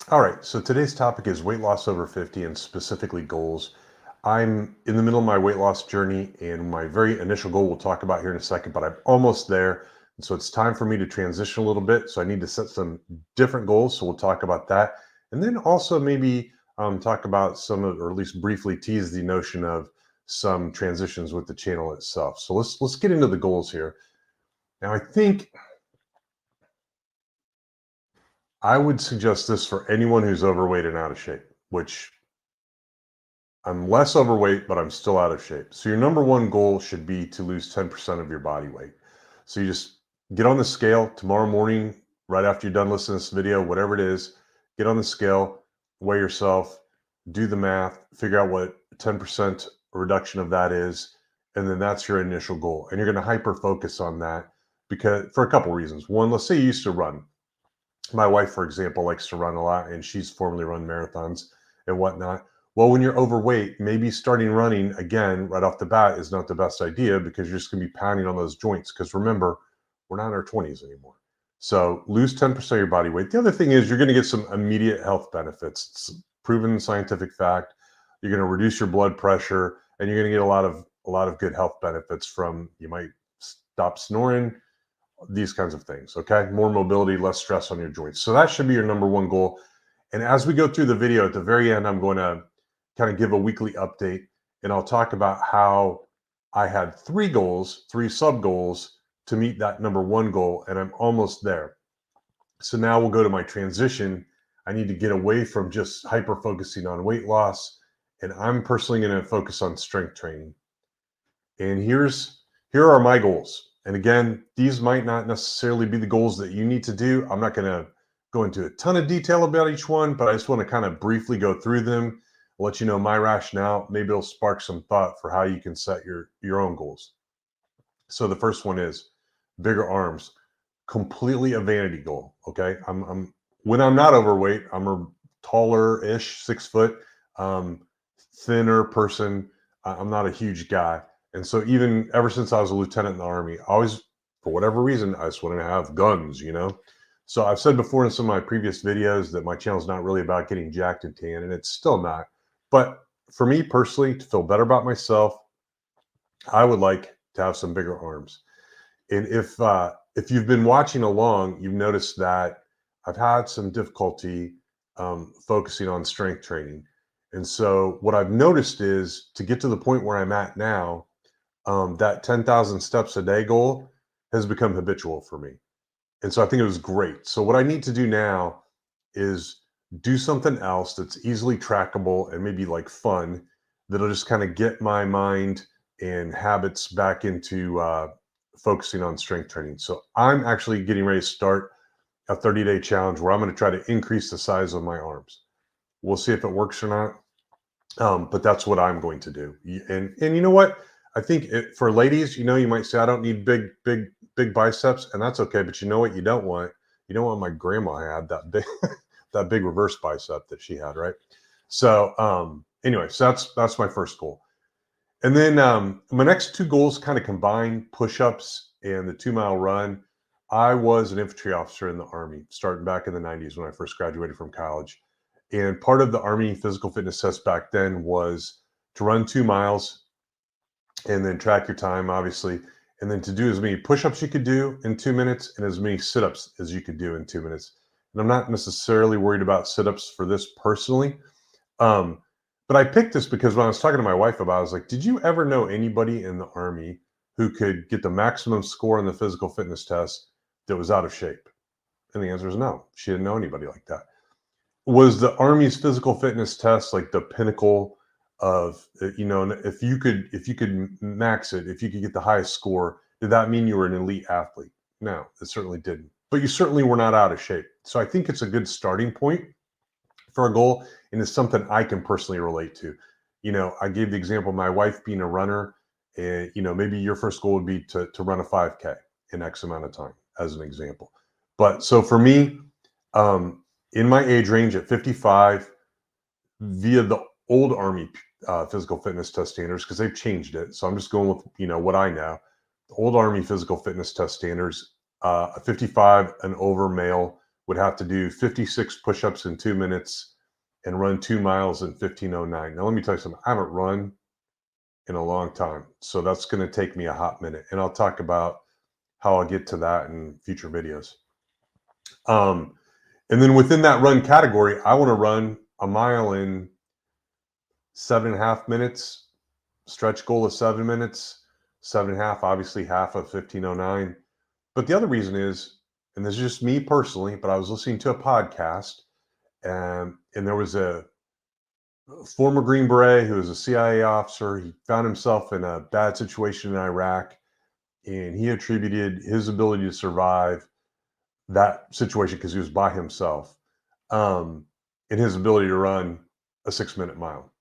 All right, so today's topic is weight loss over 50 and specifically goals. I'm in the middle of my weight loss journey, and my very initial goal we'll talk about here in a second, but I'm almost there. And so it's time for me to transition a little bit. So I need to set some different goals. So we'll talk about that. And then also maybe talk about some of, or at least briefly tease the notion of some transitions with the channel itself. So let's get into the goals here. Now, I think I would suggest this for anyone who's overweight and out of shape, which I'm less overweight, but I'm still out of shape. So your number one goal should be to lose 10% of your body weight. So you just get on the scale tomorrow morning, right after you're done listening to this video, whatever it is, get on the scale, weigh yourself, do the math, figure out what 10% reduction of that is. And then that's your initial goal. And you're going to hyper focus on that because for a couple reasons. One, let's say you used to run. My wife, for example, likes to run a lot and she's formerly run marathons and whatnot. Well, when you're overweight, maybe starting running again right off the bat is not the best idea because you're just going to be pounding on those joints. Because remember, we're not in our 20s anymore. So lose 10% of your body weight. The other thing is you're going to get some immediate health benefits. It's proven scientific fact. You're going to reduce your blood pressure and you're going to get a lot of good health benefits from you might stop snoring, these kinds of things. Okay. More mobility, less stress on your joints. So that should be your number one goal. And as we go through the video at the very end, I'm going to kind of give a weekly update and I'll talk about how I had three goals, three sub goals to meet that number one goal. And I'm almost there. So now we'll go to my transition. I need to get away from just hyper focusing on weight loss. And I'm personally going to focus on strength training. And here are my goals. And again, these might not necessarily be the goals that you need to do. I'm not going to go into a ton of detail about each one, but I just want to kind of briefly go through them, let you know my rationale. Maybe it'll spark some thought for how you can set your own goals. So the first one is bigger arms, completely a vanity goal. Okay, I'm when I'm not overweight, I'm a taller-ish, 6 foot, um, thinner person. I'm not a huge guy, and so even ever since I was a lieutenant in the army, I always, for whatever reason, I just wanted to have guns. So I've said before in some of my previous videos that my channel is not really about getting jacked and tan, and it's still not. But for me personally, to feel better about myself, I would like to have some bigger arms. And if you've been watching along, you've noticed that I've had some difficulty focusing on strength training. And so what I've noticed is to get to the point where I'm at now, that 10,000 steps a day goal has become habitual for me. And so I think it was great. So what I need to do now is do something else that's easily trackable and maybe like fun that'll just kind of get my mind and habits back into focusing on strength training. So I'm actually getting ready to start a 30-day challenge where I'm going to try to increase the size of my arms. We'll see if it works or not. But that's what I'm going to do. And you know what? I think for ladies, you might say I don't need big biceps, and that's okay. But you know what? You don't want. You don't want my grandma had that big that big reverse bicep that she had, right? So anyway, so that's my first goal. And then my next two goals kind of combine push-ups and the 2 mile run. I was an infantry officer in the Army starting back in the 90s when I first graduated from college. And part of the Army physical fitness test back then was to run 2 miles and then track your time, obviously, and then to do as many push-ups you could do in 2 minutes and as many sit-ups as you could do in 2 minutes. And I'm not necessarily worried about sit-ups for this personally. Um, but I picked this because when I was talking to my wife about it, I was like, did you ever know anybody in the Army who could get the maximum score on the physical fitness test that was out of shape? And the answer is no. She didn't know anybody like that. Was the Army's physical fitness test like the pinnacle of if you could max it, if you could get the highest score, did that mean you were an elite athlete? No, it certainly didn't. But you certainly were not out of shape. So I think it's a good starting point for a goal, and it's something I can personally relate to. I gave the example of my wife being a runner, and maybe your first goal would be to run a 5K in X amount of time, as an example. But so for me, um, in my age range at 55, via the old Army physical fitness test standards, because they've changed it. So I'm just going with what I know. The old Army physical fitness test standards, a 55 and over male would have to do 56 push-ups in 2 minutes and run 2 miles in 15:09. Now, let me tell you something. I haven't run in a long time, so that's going to take me a hot minute, and I'll talk about how I'll get to that in future videos. And then within that run category, I want to run a mile in 7.5 minutes. Stretch goal is 7 minutes. 7.5, obviously half of 15:09. But the other reason is, and this is just me personally, but I was listening to a podcast, and there was a former Green Beret who was a CIA officer. He found himself in a bad situation in Iraq, and he attributed his ability to survive that situation because he was by himself, um, and his ability to run a 6-minute mile.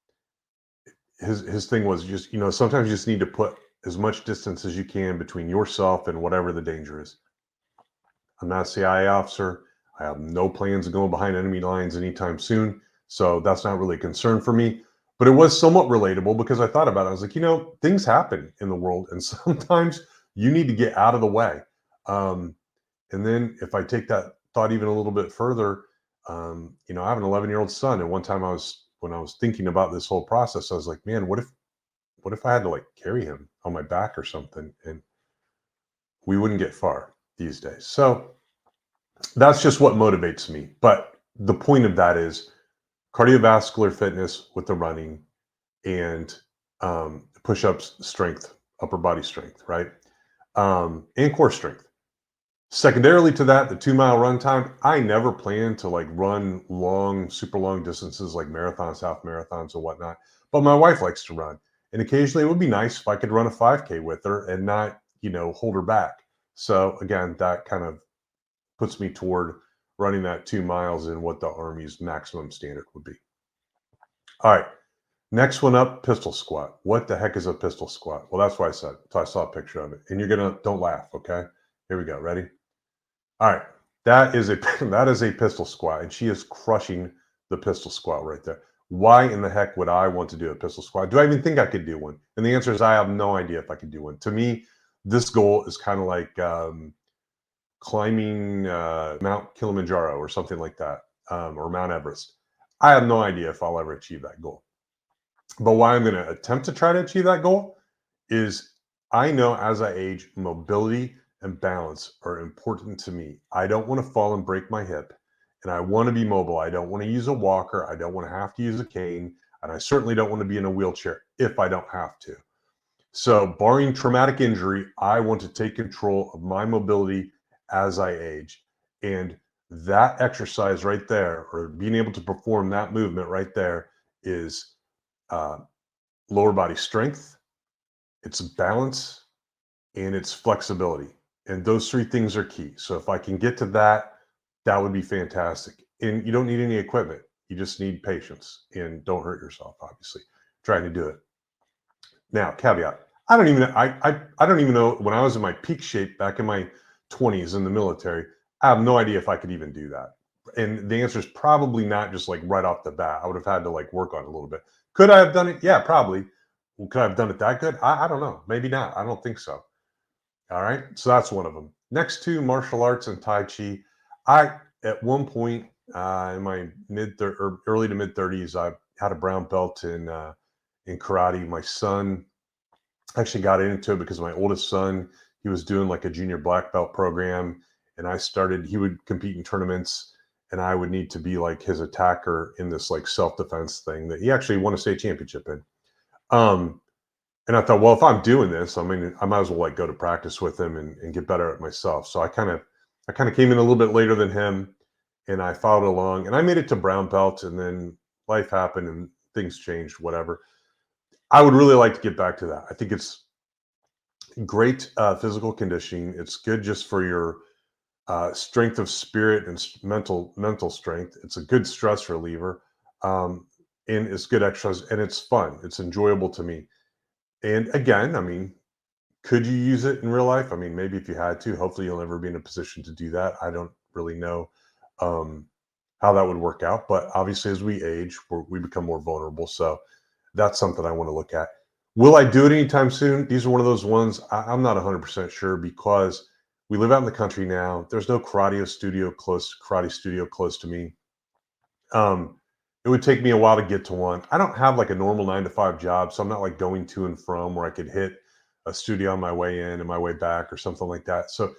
His thing was just, sometimes you just need to put as much distance as you can between yourself and whatever the danger is. I'm not a CIA officer. I have no plans of going behind enemy lines anytime soon. So that's not really a concern for me. But it was somewhat relatable because I thought about it. I was like, things happen in the world, and sometimes you need to get out of the way. Um, and then if I take that thought even a little bit further, I have an 11-year-old son, and one time when I was thinking about this whole process, I was like, man, what if I had to like carry him on my back or something, and we wouldn't get far these days. So that's just what motivates me. But the point of that is cardiovascular fitness with the running and push-ups, strength, upper body strength, right? And core strength. Secondarily to that, the 2-mile run time, I never plan to like run long, super long distances like marathons, half marathons, or whatnot. But my wife likes to run. And occasionally it would be nice if I could run a 5K with her and not, hold her back. So again, that kind of puts me toward running that 2 miles in what the Army's maximum standard would be. All right. Next one up, pistol squat. What the heck is a pistol squat? Well, that's what I said. So I saw a picture of it. And don't laugh, okay? Here we go. Ready? All right. That is a that is a pistol squat, and she is crushing the pistol squat right there. Why in the heck would I want to do a pistol squat? Do I even think I could do one? And the answer is I have no idea if I could do one. To me, this goal is kind of like climbing Mount Kilimanjaro or something like that, or Mount Everest. I have no idea if I'll ever achieve that goal. But why I'm going to attempt to try to achieve that goal is I know as I age, mobility and balance are important to me. I don't want to fall and break my hip, and I want to be mobile. I don't want to use a walker. I don't want to have to use a cane, and I certainly don't want to be in a wheelchair if I don't have to. So, barring traumatic injury, I want to take control of my mobility as I age. And that exercise right there, or being able to perform that movement right there, is uh, lower body strength, it's balance, and it's flexibility. And those three things are key. So if I can get to that, that would be fantastic. And you don't need any equipment. You just need patience and don't hurt yourself, obviously, trying to do it. Now, caveat. I don't even know when I was in my peak shape back in my 20s in the military, I have no idea if I could even do that. And the answer is probably not just like right off the bat. I would have had to like work on it a little bit. Could I have done it? Yeah, probably. Well, could I have done it that good? I don't know. Maybe not. I don't think so. All right. So that's one of them. Next two, martial arts and Tai Chi. At one point in my or early to mid 30s, I had a brown belt in karate. My son actually got into it because my oldest son, he was doing like a junior black belt program. And he would compete in tournaments, and I would need to be like his attacker in this like self defense thing that he actually won a state championship in. Um, and I thought, well, if I'm doing this, I mean, I might as well like go to practice with him and get better at myself. So I kind of came in a little bit later than him, and I followed along, and I made it to brown belt, and then life happened and things changed, whatever. I would really like to get back to that. I think it's great physical conditioning. It's good just for your strength of spirit and mental strength. It's a good stress reliever, and it's good exercise, and it's fun. It's enjoyable to me. And again, I mean, could you use it in real life? I mean, maybe if you had to. Hopefully, you'll never be in a position to do that. I don't really know um, how that would work out, but obviously, as we age, we become more vulnerable. So that's something I want to look at. Will I do it anytime soon? These are one of those ones I'm not 100% sure because We live out in the country now. There's no karate studio close to me. Um, it would take me a while to get to one. I don't have like a normal 9 to 5 job, so I'm not like going to and from where I could hit a studio on my way in and my way back or something like that. So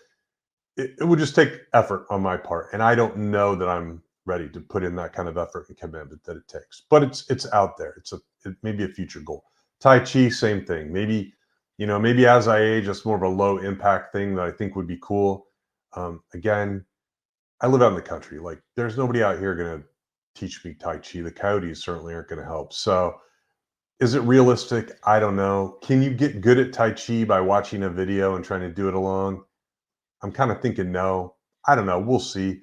it would just take effort on my part, and I don't know that I'm ready to put in that kind of effort and commitment that it takes. But it's out there. It may be a future goal. Tai Chi, same thing. Maybe maybe as I age, it's more of a low impact thing that I think would be cool. Again, I live out in the country. Like, there's nobody out here going to teach me Tai Chi. The coyotes certainly aren't going to help. So, is it realistic? I don't know. Can you get good at Tai Chi by watching a video and trying to do it along? I'm kind of thinking no. I don't know. We'll see.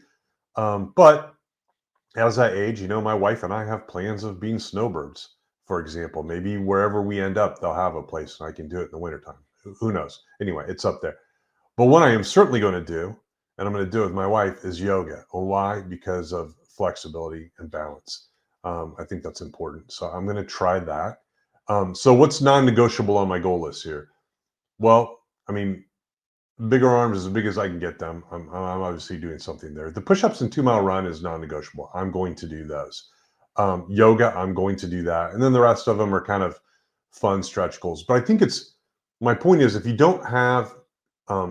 But as I age, my wife and I have plans of being snowbirds, for example. Maybe wherever we end up, they'll have a place and I can do it in the wintertime. Who knows? Anyway, it's up there. But what I am certainly going to do, and I'm going to do it with my wife, is yoga. Why? Because of flexibility and balance. I think that's important. So I'm going to try that. So what's non-negotiable on my goal list here? Well, I mean, bigger arms as big as I can get them. I'm obviously doing something there. The push-ups and 2 mile run is non-negotiable. I'm going to do those. Yoga, I'm going to do that. And then the rest of them are kind of fun stretch goals. But I think my point is, if you don't have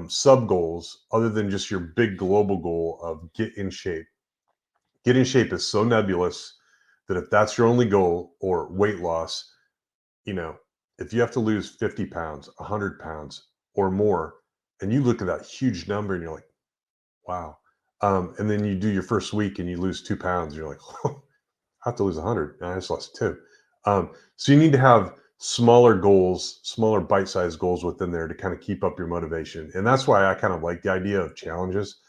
sub goals other than just your big global goal of get in shape, is so nebulous that if that's your only goal, or weight loss, you know, if you have to lose 50 pounds, 100 pounds or more, and you look at that huge number and you're like, wow. And then you do your first week and you lose 2 pounds, you're like, oh, I have to lose 100. And I just lost two. So you need to have smaller goals, smaller bite-sized goals within there to kind of keep up your motivation. And that's why I kind of like the idea of challenges.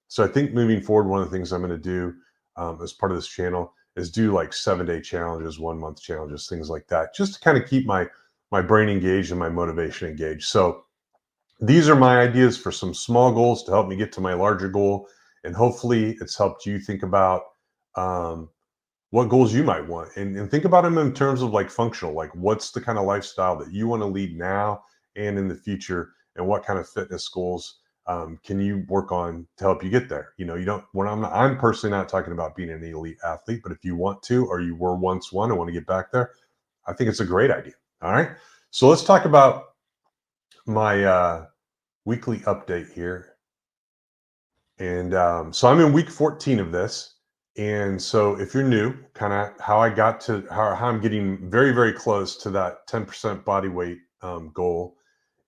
So I think moving forward, one of the things I'm going to do as part of this channel is do like 7-day challenges, 1 month challenges, things like that, just to kind of keep my brain engaged and my motivation engaged. So these are my ideas for some small goals to help me get to my larger goal. And hopefully it's helped you think about um, what goals you might want, and think about them in terms of like functional, like what's the kind of lifestyle that you want to lead now and in the future, and what kind of fitness goals can you work on to help you get there. You don't when I'm personally not talking about being an elite athlete, but if you want to, or you were once one and want to get back there, I think it's a great idea. All right, so let's talk about my weekly update here. And so I'm in week 14 of this. And so if you're new, kind of how I got to how I'm getting very, very close to that 10% body weight goal,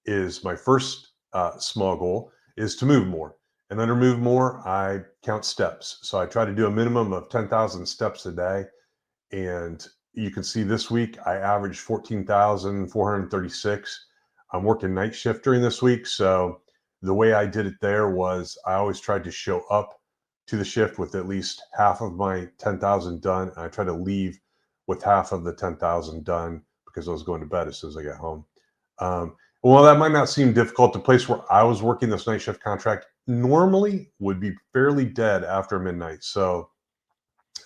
is my first small goal is to move more. And then to move more, I count steps. So I try to do a minimum of 10,000 steps a day. And you can see this week I averaged 14,436. I'm working night shift during this week. So the way I did it there was I always tried to show up to the shift with at least half of my 10,000 done. And I try to leave with half of the 10,000 done because I was going to bed as soon as I got home. Well, that might not seem difficult. The place where I was working this night shift contract normally would be fairly dead after midnight. So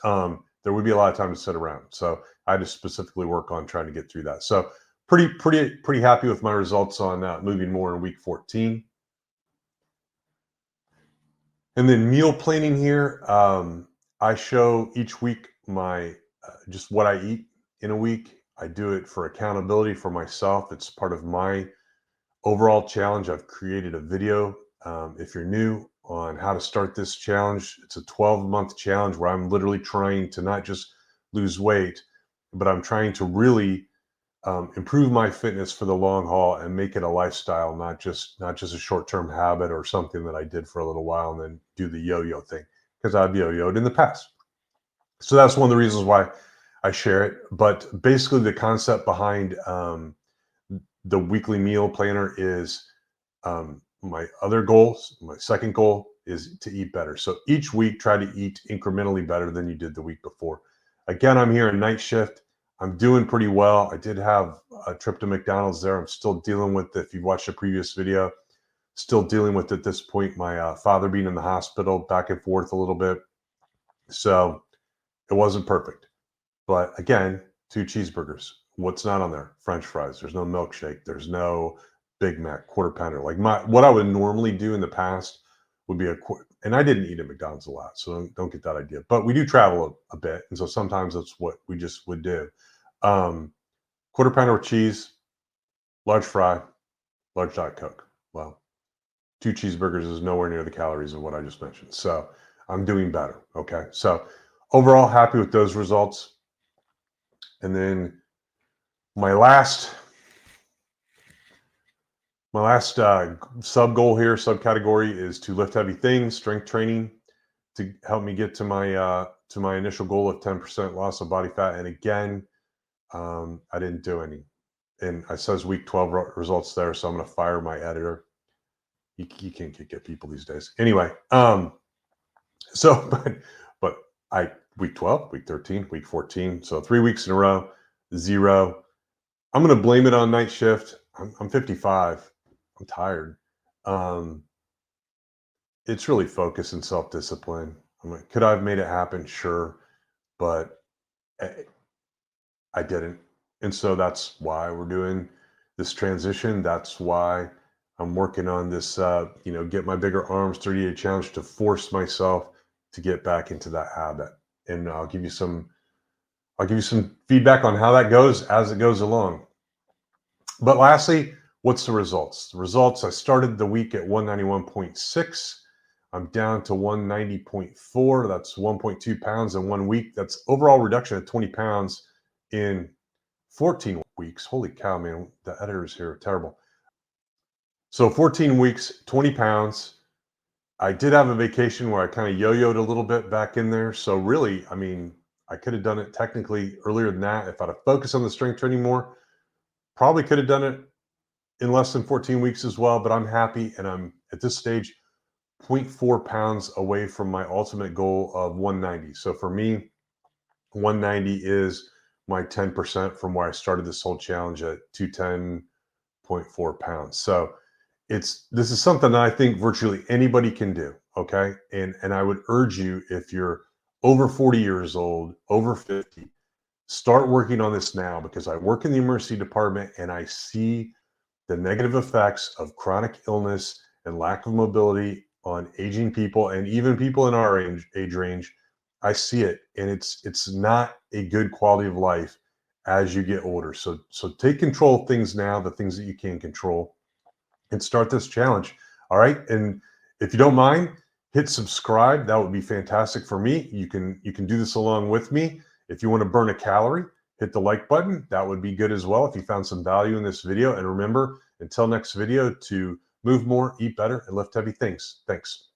there would be a lot of time to sit around. So I had to specifically work on trying to get through that. So pretty happy with my results on moving more in week 14. And then meal planning here. I show each week my just what I eat in a week. I do it for accountability for myself. It's part of my overall challenge. I've created a video. If you're new, on how to start this challenge, it's a 12-month challenge where I'm literally trying to not just lose weight, but I'm trying to really improve my fitness for the long haul and make it a lifestyle, not just a short-term habit or something that I did for a little while and then do the yo-yo thing, because I've yo-yoed in the past. So that's one of the reasons why I share it. But basically, the concept behind the weekly meal planner is my other goals. My second goal is to eat better. So each week, try to eat incrementally better than you did the week before. Again, I'm here in night shift. I'm doing pretty well. I did have a trip to McDonald's there. I'm still dealing with it. If you've watched the previous video, still dealing with it at this point. My father being in the hospital, back and forth a little bit. So it wasn't perfect. But again, 2 cheeseburgers. What's not on there? French fries. There's no milkshake. There's no Big Mac, quarter pounder. Like what I would normally do in the past would be and I didn't eat at McDonald's a lot, so don't get that idea. But we do travel a bit, and so sometimes that's what we just would do. Quarter pounder with cheese, large fry, large Diet Coke. Well, 2 cheeseburgers is nowhere near the calories of what I just mentioned. So I'm doing better. Okay. So overall, happy with those results. And then my last sub goal here, subcategory, is to lift heavy things, strength training, to help me get to my initial goal of 10% loss of body fat. And again, I didn't do any. And I says week 12 results there, so I'm going to fire my editor. You can't get people these days. Anyway, so but week 12, week 13, week 14, so 3 weeks in a row, 0. I'm going to blame it on night shift. I'm 55. I'm tired. It's really focus and self-discipline. I'm like, could I have made it happen? Sure, but I didn't. And so that's why we're doing this transition. That's why I'm working on this, get my bigger arms 30-day challenge to force myself to get back into that habit. And I'll give you some feedback on how that goes as it goes along. But lastly, what's the results? The results, I started the week at 191.6. I'm down to 190.4. That's 1.2 pounds in 1 week. That's overall reduction of 20 pounds in 14 weeks. Holy cow, man. The editors here are terrible. So 14 weeks, 20 pounds. I did have a vacation where I kind of yo-yoed a little bit back in there. So really, I mean, I could have done it technically earlier than that. If I'd have focused on the strength training more, probably could have done it in less than 14 weeks as well. But I'm happy, and I'm at this stage 0.4 pounds away from my ultimate goal of 190. So for me, 190 is my 10% from where I started this whole challenge at 210.4 pounds. So this is something that I think virtually anybody can do. Okay. And I would urge you, if you're over 40 years old, over 50, start working on this now, because I work in the emergency department and I see the negative effects of chronic illness and lack of mobility on aging people, and even people in our age range. I see it, and it's not a good quality of life as you get older. So take control of things now, the things that you can control, and start this challenge. All right. And if you don't mind, hit subscribe. That would be fantastic for me. You can do this along with me. If you want to burn a calorie, hit the like button. That would be good as well if you found some value in this video. And remember, until next video, to move more, eat better, and lift heavy things. Thanks.